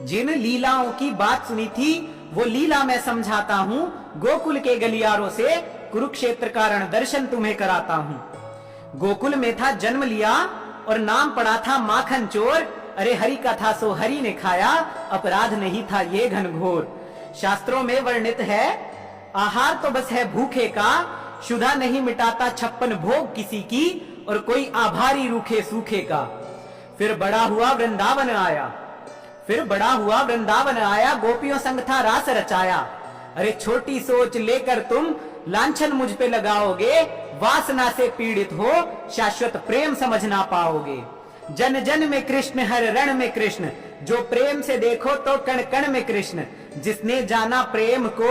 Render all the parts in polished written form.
जिन लीलाओं की बात सुनी थी वो लीला मैं समझाता हूँ। गोकुल के गलियारों से कुरुक्षेत्र का रण दर्शन तुम्हें कराता हूँ। गोकुल में था जन्म लिया और नाम पड़ा था माखन चोर। अरे हरि का था सो हरि ने खाया, अपराध नहीं था ये घनघोर। शास्त्रों में वर्णित है आहार तो बस है भूखे का, शुदा नहीं मिटाता 56 भोग किसी की, और कोई आभारी रूखे सूखे का। फिर बड़ा हुआ वृंदावन आया, गोपियों संग था रास रचाया। अरे छोटी सोच लेकर तुम लांछन मुझ पे लगाओगे, वासना से पीड़ित हो शाश्वत प्रेम समझ ना पाओगे। जन जन में कृष्ण, हर रण में कृष्ण, जो प्रेम से देखो तो कण कण में कृष्ण। जिसने जाना प्रेम को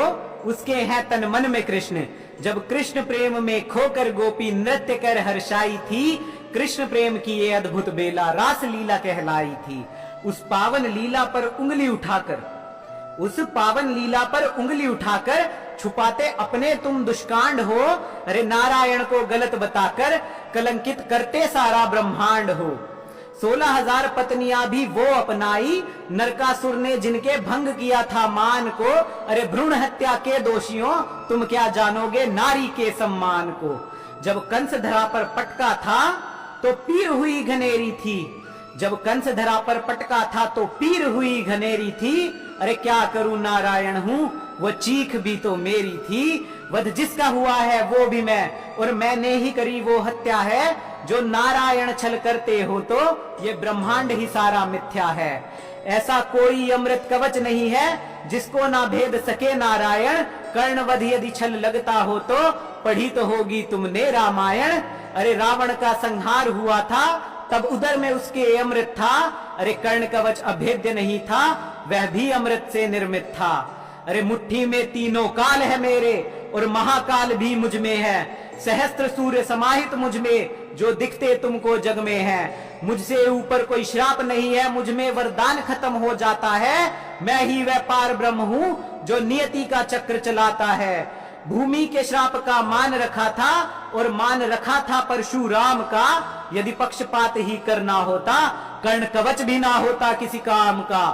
उसके हैं तन मन में कृष्ण। जब कृष्ण प्रेम में खोकर गोपी नृत्य कर हर्षाई थी, कृष्ण प्रेम की ये अद्भुत बेला रास लीला कहलाई थी। उस पावन लीला पर उंगली उठाकर छुपाते अपने तुम दुष्कांड हो। अरे नारायण को गलत बताकर कलंकित करते सारा ब्रह्मांड हो। 16,000 पत्नियां भी वो अपनाई, नरकासुर ने जिनके भंग किया था मान को। अरे भ्रूण हत्या के दोषियों तुम क्या जानोगे नारी के सम्मान को। जब कंस धरा पर पटका था तो पीर हुई घनेरी थी। अरे क्या करूं नारायण हूं, वो चीख भी तो मेरी थी। वध जिसका हुआ है वो भी मैं, और मैंने ही करी वो हत्या है। जो नारायण छल करते हो तो ये ब्रह्मांड ही सारा मिथ्या है। ऐसा कोई अमृत कवच नहीं है जिसको ना भेद सके नारायण। कर्णवध यदि छल लगता हो तो पढ़ी तो होगी तुमने रामायण। अरे रावण का संहार हुआ था तब उदर में उसके अमृत था। अरे कर्ण कवच अभेद्य नहीं था, वह भी अमृत से निर्मित था। अरे मुट्ठी में तीनों काल है मेरे, और महाकाल भी मुझ में है। सहस्त्र सूर्य समाहित मुझ में, जो दिखते तुमको जग में है। मुझसे ऊपर कोई श्राप नहीं है, मुझ में वरदान खत्म हो जाता है। मैं ही वह पार ब्रह्म हूँ जो नियति का चक्र चलाता है। भूमि के श्राप का मान रखा था, और मान रखा था परशुराम का। यदि पक्षपात ही करना होता, कर्ण कवच भी ना होता किसी काम का।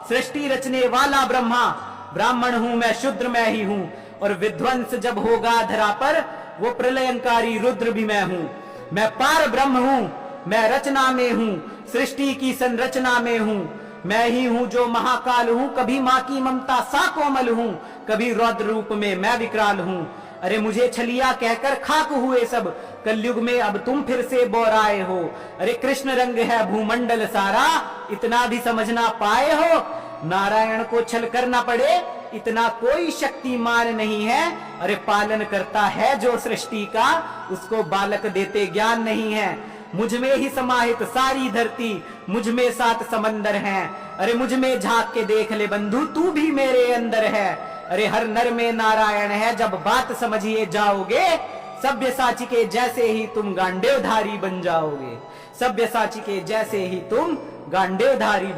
सृष्टि रचने वाला ब्रह्मा, ब्राह्मण हूं मैं, शूद्र मैं ही हूं। और विध्वंस जब होगा धरा पर, वो प्रलयंकारी रुद्र भी मैं हूं। मैं पार ब्रह्म हूं, मैं रचना में हूं, सृष्टि की संरचना में हूं। मैं ही हूं जो महाकाल हूं, कभी मां की ममता सा कोमल हूं, कभी रौद्र रूप में मैं विकराल हूं। अरे मुझे छलिया कहकर खाक हुए सब, कलयुग में अब तुम फिर से बोराए हो। अरे कृष्ण रंग है भूमंडल सारा, इतना भी समझ ना पाए हो। नारायण को छल करना पड़े इतना कोई शक्तिमान नहीं है। अरे पालन करता है जो सृष्टि का, उसको बालक देते ज्ञान नहीं है। मुझ में ही समाहित सारी धरती, मुझ में 7 समंदर हैं। अरे मुझ में झांक के देख ले बंधु, तू भी मेरे अंदर है। अरे हर नर में नारायण है, जब बात समझिए जाओगे। सब्यसाची के जैसे ही तुम गांडेवधारी बन जाओगे। सब्यसाची के जैसे ही तुम गांडेवधारी